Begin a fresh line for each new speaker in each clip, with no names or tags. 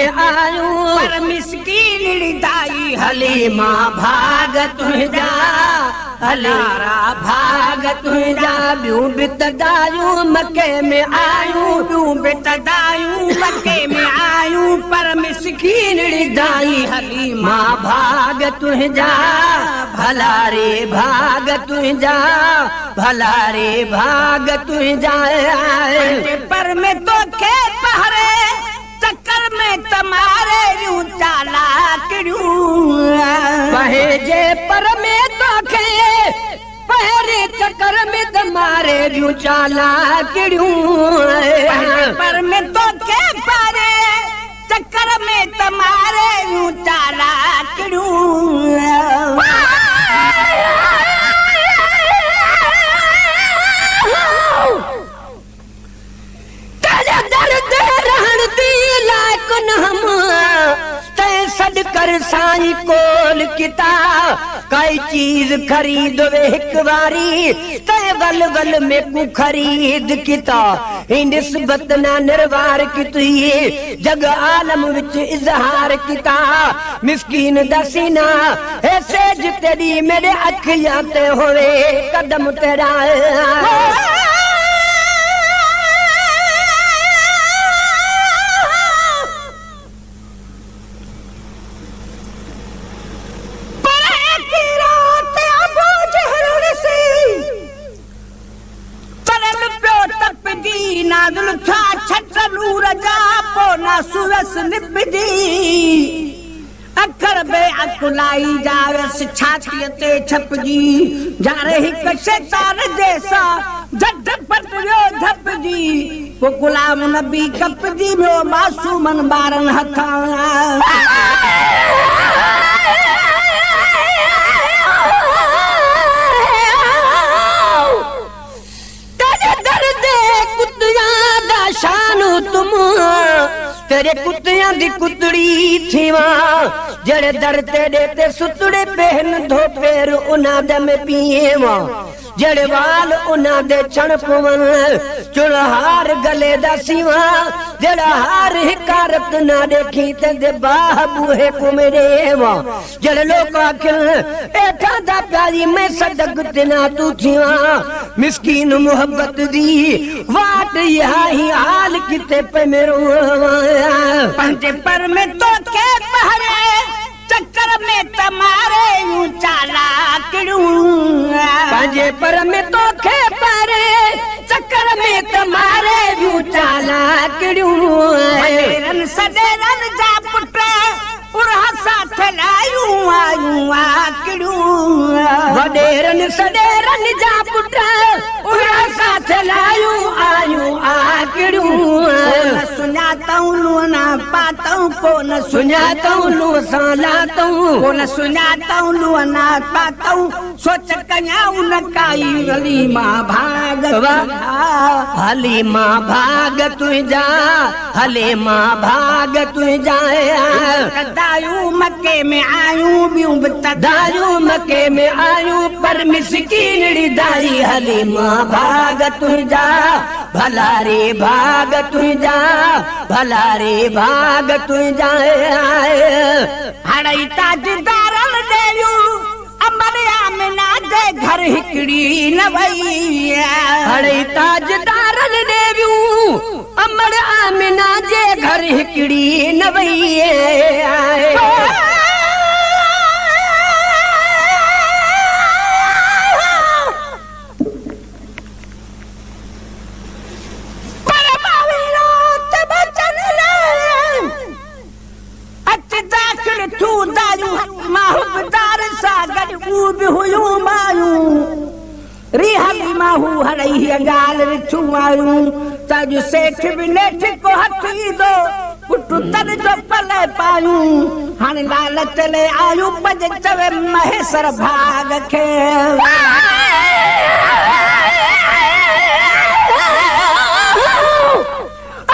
में आयूं पर मिस्कीन दाई हलीमा भाग तुझा हलारा भाग तुझा बियूं बितदायूं मके में आयूं बियूं बितदायूं मके में आयूं पर मिस्कीन दाई हलीमा भाग तुझा भला रे भाग तुझा भला रे भाग तुझा पर में तो के पहरे चक्कर में तमारे यूं चाला पहे जे पर में तो के पहरे चक्कर में तमारे यूं चाला पर में तो के पहरे चक्कर में तमारे यूं चाला सड कर साईं कोल किताब काई चीज खरीद वे एक बारी ते वल वल में को खरीद किता निस्बत ना निर्वार किती जग आलम विच इजहार किता मिस्कीन दसीना ऐसे जितेरी मेरे अखियां ते होवे कदम तेरा नाज़ुल था छट नूर जा पोना सुरस निपदी अखर बे अकुलाई जावस छाती ते छपजी जारे हिक शैतान जैसा झट पटरियो धपजी वो गुलाम नबी कपजी में मासूमन बारन हथा शानू तुम तेरे कुत्तियां दी कुतड़ी थीवा जड़े दर तेरे ते सुतड़े पहन धो पैर उना दे में पीवा जड़े वाल उना दे छण पवन चुड़हार गले दा सीवा जड़ा हार हिकारत ना देखी ते दे बाह बूहे कुमरेवा जड़े लोग आखिर एठा दा प्यारी मैं सदक तिना तू थीवा मिस्कीन मोहब्बत दी वाट यही हाल किते पे मेरो पंजे पर में तो के पहरे चक्कर में तमारे यूं चाला पंजे पर में तो के पहरे चक्कर में तमारे यूं चाला रन सदे रन जा पुटे उरहा साथ लायूं आयूं वडेरन सदे रन जा पुटे उरहा साथ लायूं आयूं सुनाताऊं नु ना पाताऊं को न सुनाताऊं नु सालाताऊं को न सुनाताऊं नु ना पाताऊं सोच कन्याऊं न काई हलीमा भाग हलीमा भाग तुझा हलीमा भाग तुझा दारू मक्के में आयूं बियूं दारू मक्के में आयूं पर मिस्कीन दाई हलीमा भाग तुझा भला रे भाग तुझा भला रे भाग तुझा हड़ई ताजदारन देयूं अमर आमना दे घर हिकड़ी न वई हड़ई ताजदारन देयूं अमर आमना जे घर हिकड़ी न वई गाल रिछुआयूं ताजु सेठ भी नेठ को हथी दो पुटु तन जो पले पायूं हाने लालच ले आयूं पज चवे महेश्वर भाग खे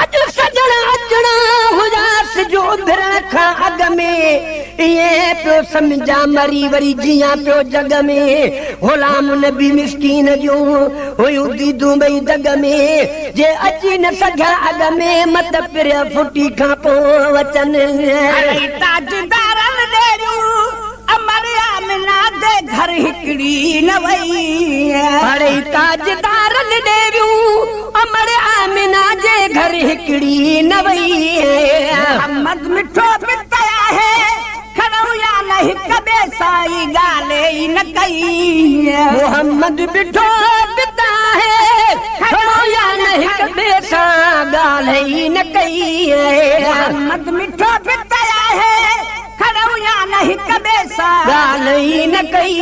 अज सजण अचणा हुजास जो भिरण खां अग में ये पियो समझा मरी वरी जिया पियो जग में गुलाम नबी मिस्कीन जो हुयूं दीदूं बई दग में जे अची न सघिया अॻ में मत पिर फुटी खां पोइ वचन ताजदारनि ॾेरियूं अमर आमिना दे घर हिकड़ी न वई अरे ताजदारनि ॾेरियूं अमर आमिना जे घर हिकड़ी न वई मोहम्मद मिठो पितया है खड़ो या न हिक ॿिए साई ॻाल्हि न कई मोहम्मद मिठो पिता है खड़ो या न हिक ॿिए सां ॻाल्हि न कई मोहम्मद मिठो पितया है खड़ो या न हिक ॿिए सां ॻाल्हि न कई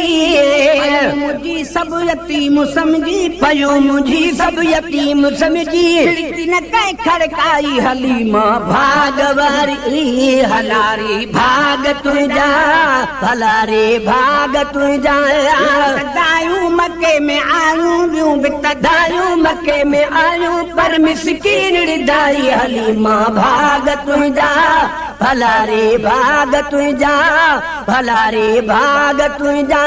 मुंहिंजी सभु यतीम समझी पयो मुंहिंजी सभु यतीम समझी न कंहिं खड़काई हलीमा भाग वारी हलारी भाग तुंहिंजा हलारे भाग तुंहिंजा दायूं मके में आयूं ॿियूं बि दायूं मके में आयूं पर मिसकीन रिदाई हलीमा भाग तुंहिंजा भलारे भाग तुंहिंजा भलारे भाग तुंहिंजा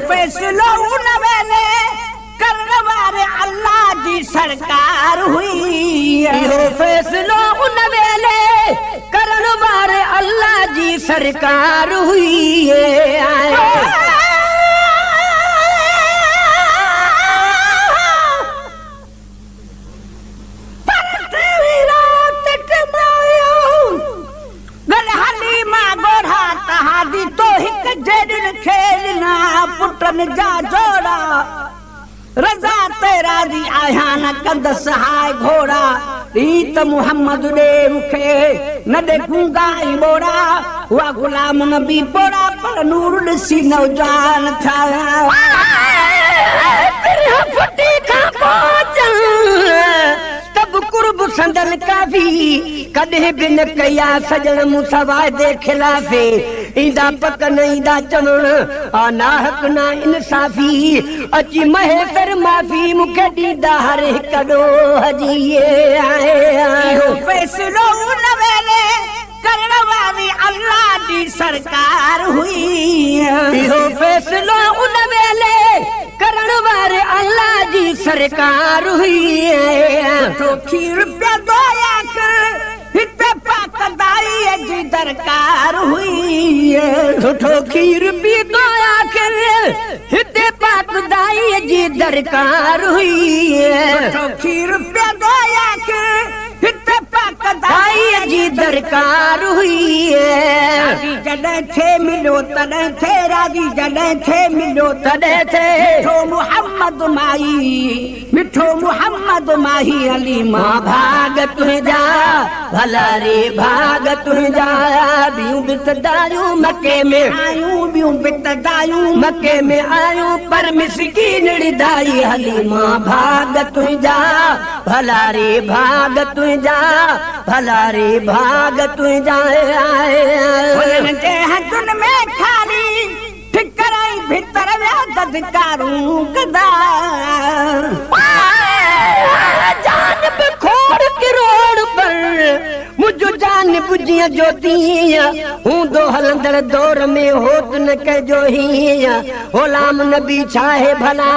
फैसलो उन वेले करण वारे अल्लाह जी सरकार हुई इहो फैसलो उन वेले करण वारे अल्लाह जी सरकार हुई पुटन जा जोड़ा रज़ा तेरा जी आया न कंदस हाय घोड़ा रीत मोहम्मद दे मुखे न दे गूंगा ई बोड़ा हुआ गुलाम नबी पोड़ा पर नूर ॾिसी नौजान था फटी खां तब कुर्ब संदल काफी कदे बिन कया सजन मूंसा वादे खिलाफे ईंदा पक न ईंदा चवण आना हक ना इंसाफी अची महेसर माफी मूंखे ॾींदा हर हिकु ॾोह जी इहो फैसलो उन वेले करण वारी अल्लाह जी सरकार हुई इहो फैसलो उन वेले करण वारे अल्लाह जी सरकार हुई तो खीर पे दोया कर हिते पाक दाई जी दरकार हुई सुठो खीर पी दोया कर हिते पाक दाई जी दरकार हुई सुठो खीर पे दोया कर हिते पाक दाई जी दरकार हुई जॾहिं थे मिलो तॾहिं थे राजी जॾहिं थे मिलो तॾहिं थे मिठो मोहम्मद माही मिठो मोहम्मद माही अली मां भाग तुंहिंजा भला रे भाग तुंहिंजा ॿियूं बि तदायूं मके में आयूं ॿियूं बि तदायूं मके में आयूं पर मिसकीन रिदाई हली मां भाग तुंहिंजा भला रे भाग तुंहिंजा भला रे भाग तुंहिंजा हुननि जे हथुनि में खाली ठिकराई भीतर विया ददकारूं कदा जान पे खोड़ किरोड़ पर मुझो जान बुझिया जो तीया हूंदो हलंदड़ दौर में होत न कजो हीया गुलाम नबी छाहे भला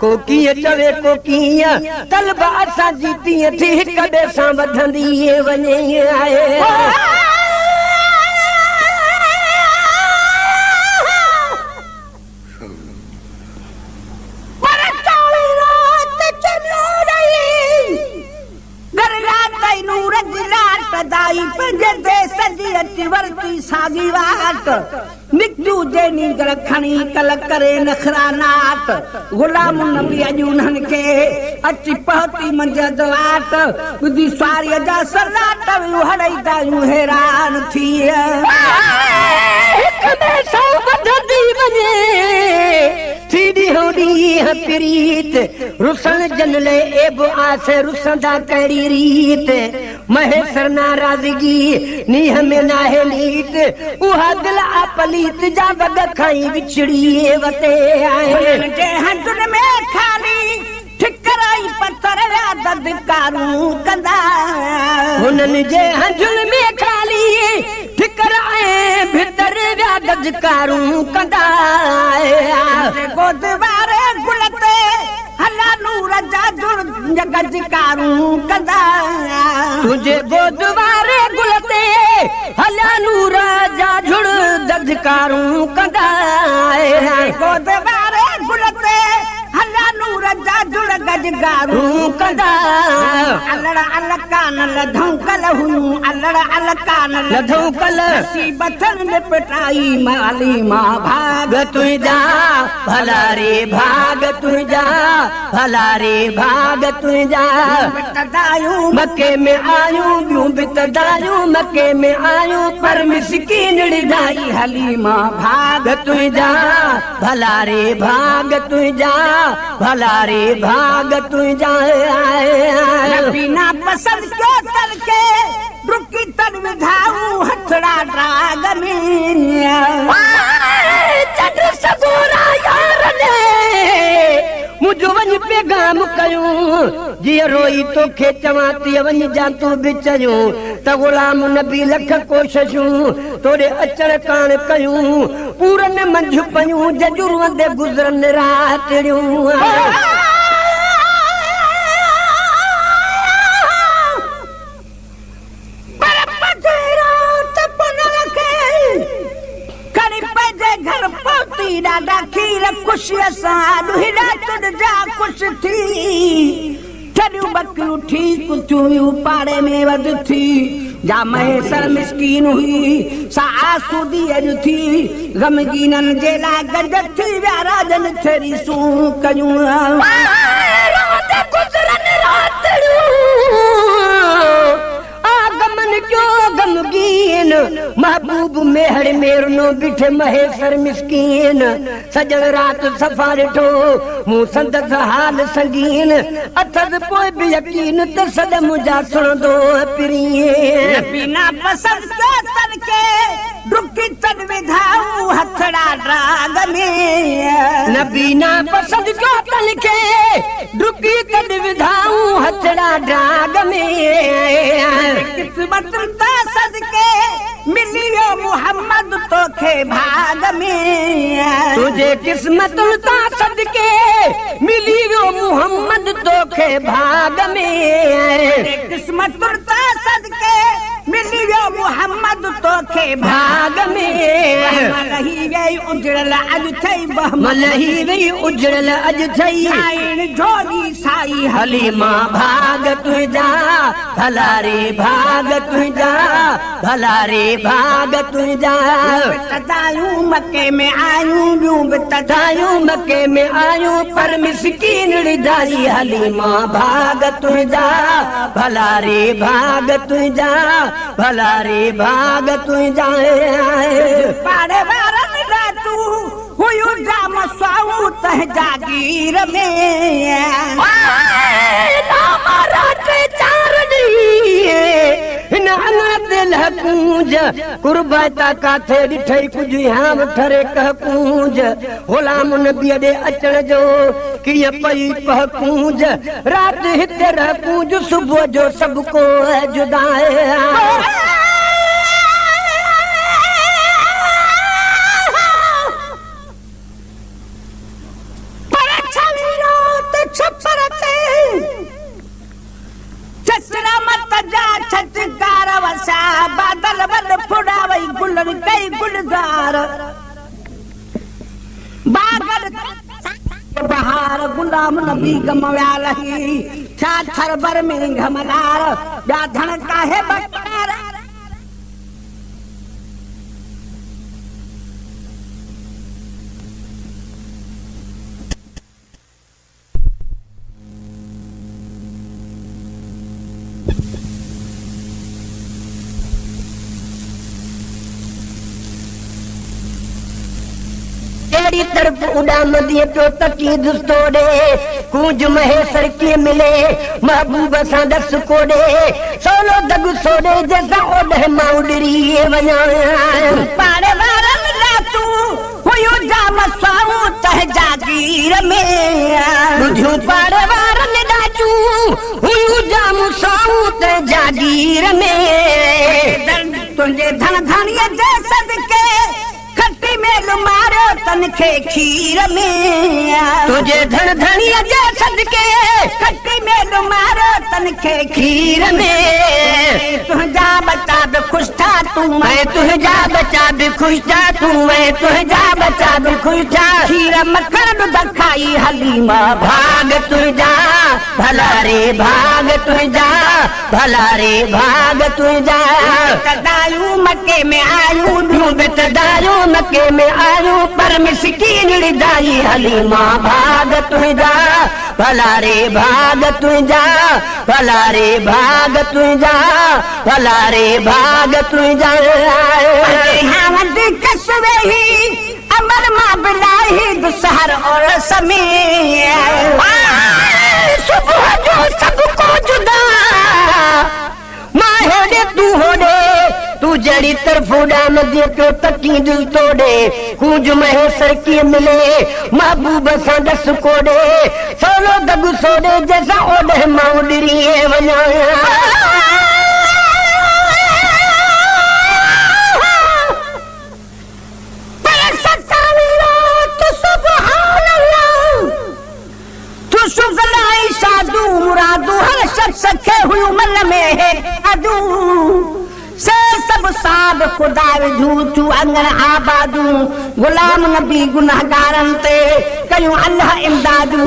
को कीअं चवे को कीअं तलब असां जीतीअ थी हिक ॿिए सां वधंदी वञे आहे दाई पंजे देश जी अची वरती सागी वाट निकजू देनी रखणी कल करे नखरा नाट गुलाम नबी अॼु उन्हनि खे अची पहुती मंझंद वाट ॿुधी सारीअ जा सराट हड़ई दायूं हैरान थी हिक ॿिए सां वधंदी वञे थीदी होड़ी प्रीत रुसन जनले एब आस रुसंदा कड़ी रीत महेसर नाराजगी नीह में नाहे नीत उहा दिल अपलीत जा वग खाई विछड़ी वते आए जे हथुनि में खाली ठिकराई पत्थर या ददकारूं कंदा हुननि जे हथुनि में खाली ठिकर ऐं भीतर व्या दजकारूं कंदा
गोदवारे गुलते हला नूर जा जुड़ गजकारूं कंदा
तुझे गोदवारे गुलते हला नूर जा जुड़ दजकारूं कंदा
गोदवारे गुलते हला नूर जा जुड़ गजकारूं
कंदा
अलड़ अलकान लधौकल हूं अलड़ अलकान
लधौकल
मुसीबतन में पिटाई माली मां भाग
तुझा भला रे भाग तुझा भला रे भाग तुझा
बितदायूं
मके में आयूं ॿियूं बितदायूं मके में आयूं पर मिसकीन ॾिधाई हली मां भाग तुझा भला रे भाग तुझा भला रे भाग तुझा
बिना पसंद के तलके रुकी तन विधाऊं हथड़ा ड्राग में
चट सगोरा यार ने मुझो वञ पैगाम कयूं जीअं रोई तोखे चवां थी वञ जा तूं बि चयूं त ग़ुलाम नबी लख कोशिशूं तोड़े अचण कान कयूं पूरन मंझ पयूं जजुरूं दे गुज़रन रातिड़ियूं
घर पहुती ॾाढा खीर ख़ुशीअ सां ॾुहिड़ा तुंहिंजा ख़ुशि थी छॾियूं बकरियूं ठीक थियूं पाड़े में वध थी जा महेसर मिसकीन हुई सा आसूदी अॼु थी ग़मगीननि जे लाइ गॾ थी विया राजन थेरी सूं कयूं गमगीन महबूब मेहर मेरनो बिठे महेसर मिसकीन सजण रात सफ़ा ॾिठो मूं संदस हाल संगीन अथस पोइ बि यकीन त सद मुंहिंजा सुणंदो पिरीं बिना पसंद के तनके डुकी तन विधाऊं हथड़ा ड्राग में
न बिना पसंद के तनके डुकी तन विधाऊं हथड़ा ड्राग में
किस्मत ता सदके मिलियो मोहम्मद तोखे भाग में
तुझे किस्मत ता सदके मिलियो मोहम्मद तोखे भाग में
किस्मत ता सदके मिलियो मोहम्मद तोखे
भाग में
मलही वई उजड़ल अॼु थई
मलही वई उजड़ल अॼु थई
साईं जोड़ी साई
हली मां भाग तुझा भला रे भाग तुझा भला रे भाग तुझा
बितदायूं मके में आयूं ॿियूं
बितदायूं मके में आयूं पर मिसकीन ॾिधाई हली मां भाग तुझा भला रे भाग तुझा भला रे भाग तुझा
पाड़े वारनि लाइ तूं हुयूं जाम साऊं तह जागीर में
कूंज कुर्बाता काथे ॾिठई कुझु याम ठरे कह कूंज ग़ुलाम नबी ॾे अचण जो कीअं पई पह कूंज राति हिते रह कूंज सुबुह जो सभु को जुदा
बादल वल फुड़ावई गुलनि कई गुलजार बागल बहार गुलाम नबी गमया लही छा थरबर में घमलार ॿिया धन काहे बकार
तेरी तरफ उड़ान दिए तो तकीद तोड़े कूंज महेसर के मिले महबूब सा दस कोड़े सोलो दग सोड़े जैसा ओढ़े माउडरी वना
पाड़े वारन ला तू हुयो जाम साऊ तह जागीर में
बुझू पाड़े वारन डाचू हुयो जाम साऊ तह जागीर में
तुझे धन धनिया जे सदके तन खे खीर में तुझे धन धणीअ जे सदके खटी में मारो तन खे खीर में तुझा बच्चा भी खुश था तू मैं तुझा बच्चा भी खुश था तू मैं तुझा बच्चा भी खुश था खीर मक्खन दूध खाई हलीमा भाग तुझा भला रे भाग तुझा भला रे भाग तुझा दारू मक्के में आयू ढूंढत दारू मक्के में आयू पर मिस्कीन दाई हलीमा भाग तुझा भला रे भाग तुझा भला रे भाग तुझा भला रे भाग तुझा हमद कसवे ही अमर मां बिलाई दुसहर और समय सुबह जो सबको जुदा मां होड़े तू होड़े तू जड़ी तरफ उड़ान दे तो तकी दिल तोड़े कूंज महेश्वर की मिले महबूब सा दस कोड़े सोलो दगु सोड़े जैसा ओढ़े माउडरी वना साधु मुरादू हर शख्स के हुई उम्र में है अदू से सब साब खुदा झूठू अंगन आबादू गुलाम नबी गुनाहगारन ते कयूं अल्लाह इमदादू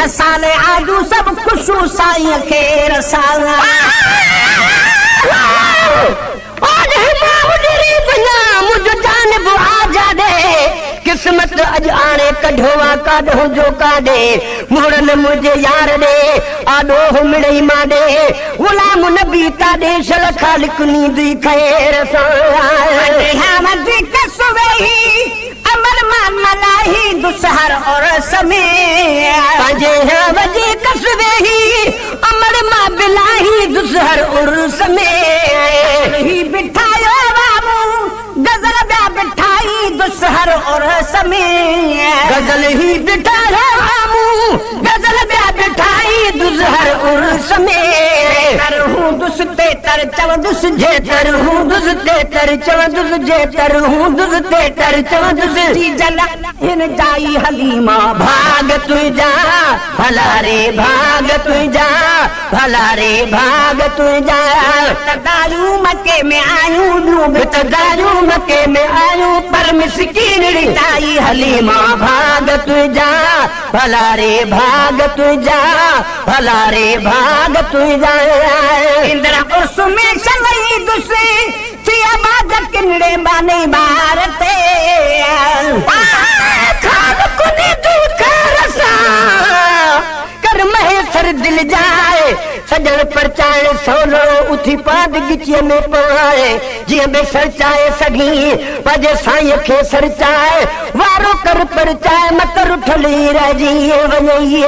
असाले आदू सब खुशू साईं खे रसाला मुझ जानब आजा दे किस्मत अज आने कढोवा काढो जो काढे मुड़न मुझे यार दे आडो हो मिड़ई माडे गुलाम नबी ताडे शल खालिक नींदी खैर सा हमद कसवेही अमर मान मलाही दुसहर और समय पंजे हमद कसवेही अमर मां बिलाही दुसहर और समय ही बिठायो बाबू गजल ब्या बिठाई दुसहर और समय गजल ही बिठाया बाबू गजल ब्या बिठाई दुसहर और समय करहूं दुसते तर चवदुस जे तरहूं दुसते तर चवदुस जे तरहूं दुसते तर चवदुस जी जला इन जाई हलीमा भाग तुझा भला रे भाग तुझा भला रे भाग तुझा दारू मक्के में आयूं डूब दारू मक्के में आयूं पर मिस्कीन जाई हलीमा भाग तुझा भला रे भाग तुझा भला रे भाग तुझा इंद्र उस में चलई दुसे थिया बाद किनड़े बाने भारते खाद कुने तू करसा कर महेश्वर दिल जाए सजन परचाए सोलो उठी पाद गिचिए में पाए जिए बे सरचाए सगी पजे साईं खे सरचाए वारो कर परचाए मकर उठली रजी वजई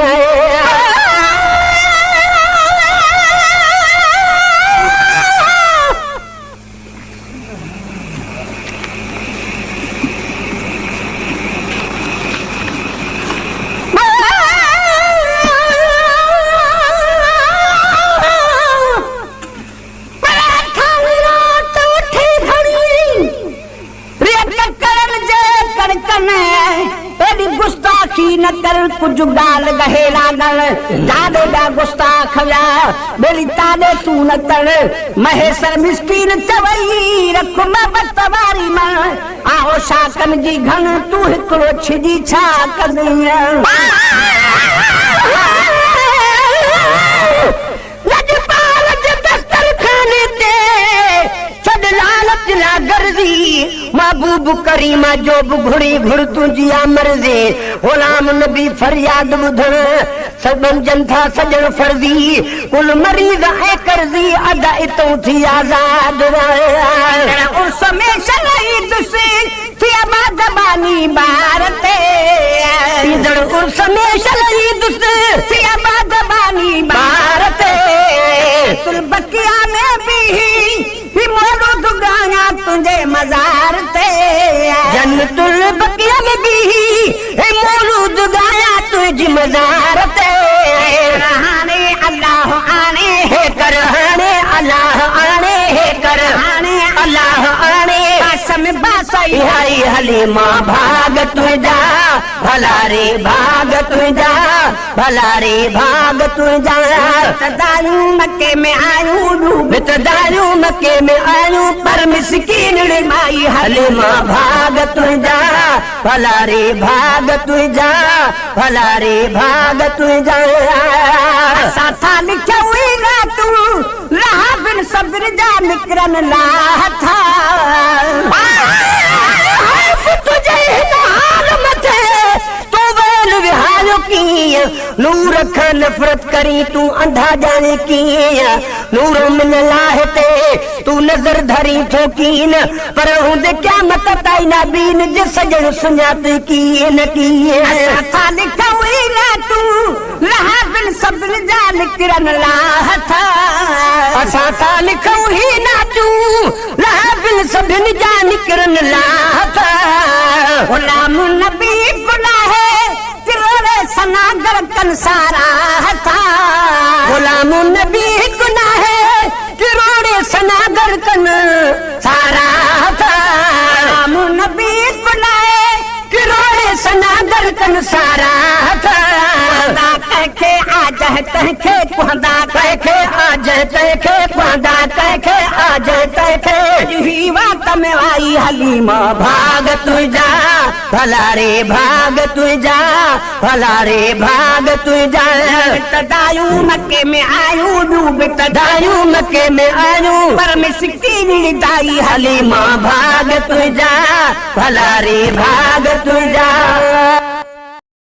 न कर कुछ गाल गहे लागल दादे दा गुस्ताख व्या बेली तादे तू न कर महेश्वर मिस्कीन चवई रख मोहब्बत वारी मां आओ शाकन जी घन तू हिकड़ो छिजी छा कदिया लजपाल जे दस्तर खाने ते छड लालच ला गर्जी महबूब करीमा जो घुड़ी घुड़ तुझिया मर्जी गुलाम नबी फरियाद बुधण सबन जनथा सजन फर्जी कुल मरीज ऐ कर्जी अदा इतो थी आजाद उस में चलई दुसे थी आबाद बानी भारते इधर उस में चलई दुसे थी आबाद बानी भारते तुल बकिया में भी मोरो दुगाना तुझे मजार ते जन्नतुल बकिया में भी मोरो दुगाया तुझे मजार ते हाने अल्लाह आने है कर हाने अल्लाह आने है कर हाने अल्लाह आने कसम बासई हाय
हलीमा भाग तुझा भला रे भाग तुझा भला रे भाग तुझा
दारू मक्के में आयूं
बितदारू मक्के में आयूं पर मिस्कीन रे माई हलीमा भाग तुझा भला रे भाग तुझा भला रे भाग तुझा
साथा लिखा हुई ना तू रहा बिन सब्र जा निकरन लाह था
तुझे हाल मथे तू वेल विहार की नूर ख नफरत करी तू अंधा जाने की नूर मिन लाहते तू नजर धरी थोकीन पर हुंदे क्या मत ताई ना बीन जे सजन सुञात की न की
साथा लिखा हुई ना तू रहा बिन सब्र जा निकरन लाह था
असां सां लिखूं ही ना तू रहा बिन सभिन जा निकरन लाह
गुलाम नबी गुनाह तिरोड़े सनागर कन सारा था
गुलाम नबी गुनाह तिरोड़े सनागर कन सारा था
गुलाम नबी गुनाह
तिरोड़े सनागर कन सारा था
कहके आज तहके कुहदा
कहके आज तहके कुहदा कहके आज तहके
ही बात में आई हलीमा
भाग तुझा भला रे भाग तुझा भला रे भाग तुझा
तदायू मक्के में आयूं डूब
दारू मक्के में आयूं
पर मिस्कीन दाई
हलीमा भाग तुझा भला रे भाग तुझा